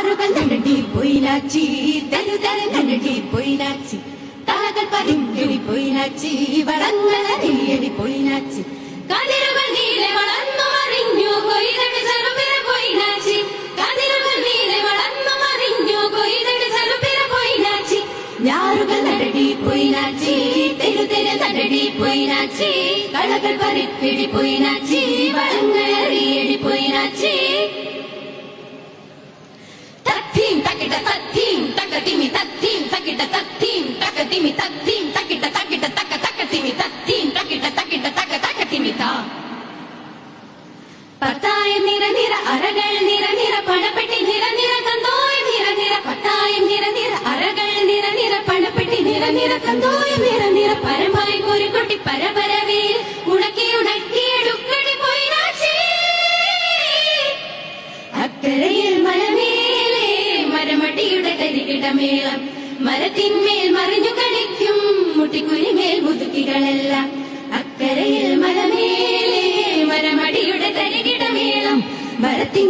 ഞാറുകൾ നടടി പൊയിനാച്ചി തരുതരം നടടി പൊയിനാച്ചി തലകൾ പരിക്കിടി പൊയിനാച്ചി വളങ്ങളറിയടി പൊയിനാച്ചി കതിരുകൾ നീലെ വളർന്നു മറിഞ്ഞു കൊയ്തടി ചെറുപിര പൊയിനാച്ചി കതിരുകൾ നീലെ വളർന്നു മറിഞ്ഞു കൊയ്തടി ചെറുപിര പൊയിനാച്ചി ഞാറുകൾ നടടി പൊയിനാച്ചി തെരുതെരു നടടി പൊയിനാച്ചി കളകൾ പരിക്കിടി പൊയിനാച്ചി വളങ്ങളറിയടി പൊയിനാച്ചി തത്തീം തക്കിട്ട തത്തീം തക്കതിമി തത്തീം തക്കിട്ട തത്തീം തക്കതിമി തത്തീം തക്കിട്ട തക്കിട്ട തക്ക തക്കതിമി തത്തീം തക്കിട്ട തക്കിട്ട തക്ക തക്കതിമി താ പത്തായം നിര നിര അരകൾ നിര നിര പണപ്പെട്ടി നിര നിര കന്തോയം നിര നിര പത്തായം നിര നിര അരകൾ നിര നിര പണപ്പെട്ടി നിര നിര കന്തോയം നിര നിര പരമായി കോരിക്കൊട്ടി പരപരവേ ഉണക്കി ഉണക്കി എടുക്കടി പൊയിനാച്ചി അക്കരയിൽ മലമേലെ മരമടിയുടെ കരികിടമേളം മരത്തിന്മേൽ മറിഞ്ഞു കളിക്കും മുട്ടിക്കുരിമേൽ മുതുക്കികളെല്ലാം അക്കരയിൽ മലമേലെ മരമടിയുടെ കരികിടമേളം മരത്തിൻ